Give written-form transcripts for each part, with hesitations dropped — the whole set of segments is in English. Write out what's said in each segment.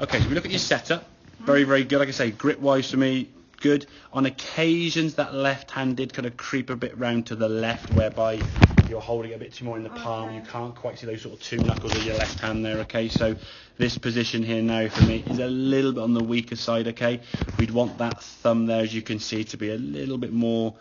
Okay, so we look at your setup. Very, very good. Like I say, grip-wise for me, good. On occasions, that left hand did kind of creep a bit round to the left, whereby you're holding it a bit too more in the palm. Okay. You can't quite see those sort of two knuckles of your left hand there, okay? So this position here now for me is a little bit on the weaker side, okay? We'd want that thumb there, as you can see, to be a little bit more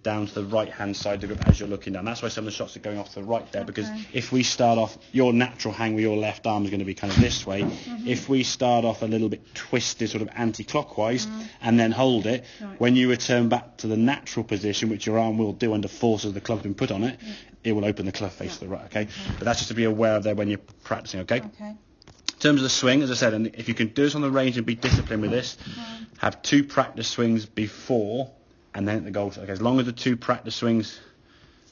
down to the right hand side of the grip as you're looking down. That's why some of the shots are going off to the right there, because if we start off, your natural hang with your left arm is going to be kind of this way. If we start off a little bit twisted, sort of anti-clockwise, and then hold it, when you return back to the natural position, which your arm will do under force as the club's been put on it, it will open the club face to the right, okay? But that's just to be aware of there when you're practicing, okay? In terms of the swing, as I said, and if you can do this on the range and be disciplined with this, have 2 practice swings before and then hit the goal. Okay, as long as the 2 practice swings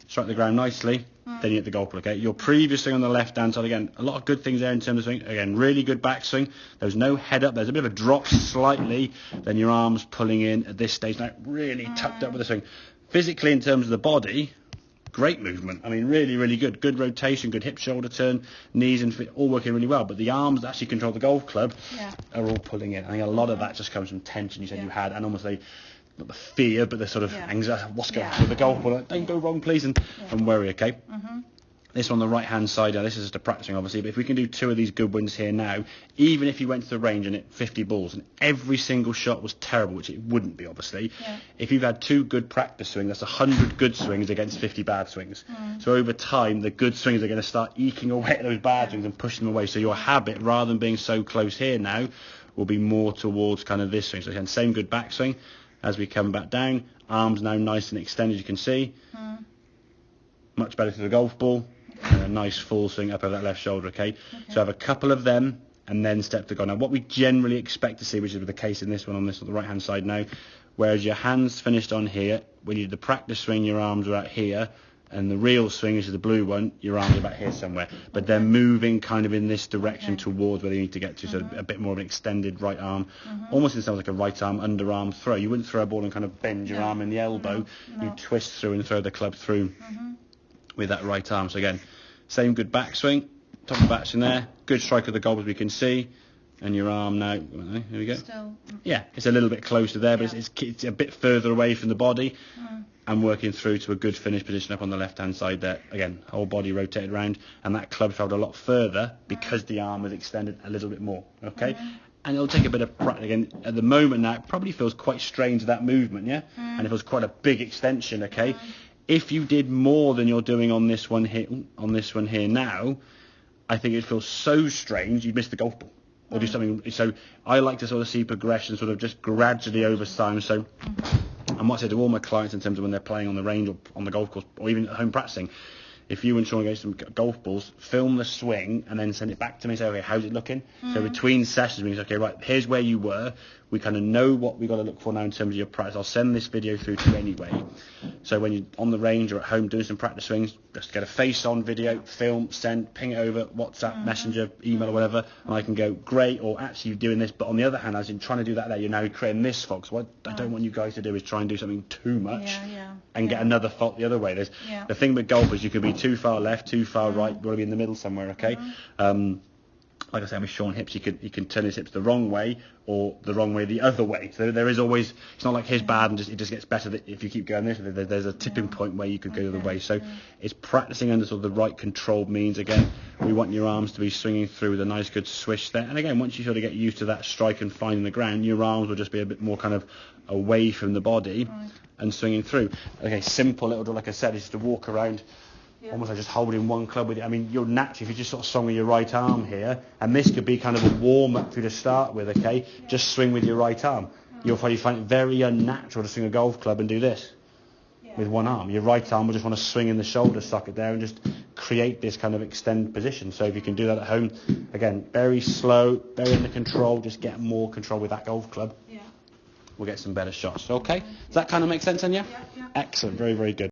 strike the ground nicely, then you hit the goal. Okay, your previous swing on the left hand side, again, a lot of good things there in terms of swing. Again, really good backswing. There's no head up. There's a bit of a drop slightly. Then your arms pulling in at this stage. Now, really tucked up with the swing. Physically, in terms of the body, great movement. I mean, really, really good. Good rotation, good hip shoulder turn, knees and feet, all working really well. But the arms that actually control the golf club are all pulling in. I think a lot of that just comes from tension you said you had, and almost not the fear, but the sort of anxiety. What's going on with the golf ball? Don't go wrong, please, and worry, okay? This on the right-hand side, this is just a practicing, obviously, but if we can do 2 of these good wins here now, even if you went to the range and hit 50 balls and every single shot was terrible, which it wouldn't be, obviously, if you've had 2 good practice swings, that's 100 good swings against 50 bad swings. So over time, the good swings are going to start eking away at those bad swings and pushing them away. So your habit, rather than being so close here now, will be more towards kind of this swing. So again, same good backswing. As we come back down, arms now nice and extended, you can see. Much better to the golf ball. And a nice full swing up over that left shoulder, okay? So have a couple of them and then step to go. Now, what we generally expect to see, which is the case in this one on the right-hand side now, whereas your hands finished on here, when you did the practice swing, your arms are out here, and the real swing, which is the blue one, your arms are about here somewhere. But they're moving kind of in this direction towards where they need to get to, so a bit more of an extended right arm. Almost in sounds like a right arm, underarm throw. You wouldn't throw a ball and kind of bend your arm in the elbow. You twist through and throw the club through with that right arm. So again, same good backswing, top of the backswing there. Good strike of the goal, as we can see. And your arm now, here we go. Yeah, it's a little bit closer there, but it's a bit further away from the body. And working through to a good finish position up on the left-hand side there. Again, whole body rotated around, and that club travelled a lot further because the arm was extended a little bit more, okay? And it'll take a bit of practice. Again, at the moment now, it probably feels quite strange, that movement, yeah? And it feels quite a big extension, okay? If you did more than you're doing on this one here now, I think it feels so strange you'd miss the golf ball. Or do something. So I like to sort of see progression sort of just gradually over time. So and what I say to all my clients in terms of when they're playing on the range or on the golf course or even at home practicing, if you and Sean go to some golf balls, film the swing and then send it back to me and say, okay, how's it looking? So between sessions, we can say, okay, right, here's where you were. We kind of know what we've got to look for now in terms of your practice. I'll send this video through to you anyway. So when you're on the range or at home doing some practice swings, just get a face-on video, film, send, ping it over, WhatsApp, Messenger, email or whatever, and I can go, great, or actually you're doing this, but on the other hand, as in trying to do that there, you're now creating this fault. So what I don't want you guys to do is try and do something too much and get another fault the other way. There's the thing with golf is you can be too far left, too far right, you've got to be in the middle somewhere, okay? Like I said with Sean Hips, he can turn his hips the wrong way or the wrong way the other way. So there is always, it's not like his bad and it just gets better if you keep going this way. There's a tipping point where you could go the other way. So it's practicing under sort of the right controlled means. Again, we want your arms to be swinging through with a nice good swish there. And again, once you sort of get used to that strike and finding the ground, your arms will just be a bit more kind of away from the body and swinging through. Okay, simple little drill, like I said, is to walk around. Almost like just holding one club with it. I mean, you're naturally, if you just sort of swing with your right arm here, and this could be kind of a warm-up for you to start with, okay? Just swing with your right arm. You'll probably find it very unnatural to swing a golf club and do this with one arm. Your right arm will just want to swing in the shoulder socket there and just create this kind of extended position. So if you can do that at home, again, very slow, very under control, just get more control with that golf club. We'll get some better shots, okay? Does that kind of make sense, Anya? Excellent, very, very good.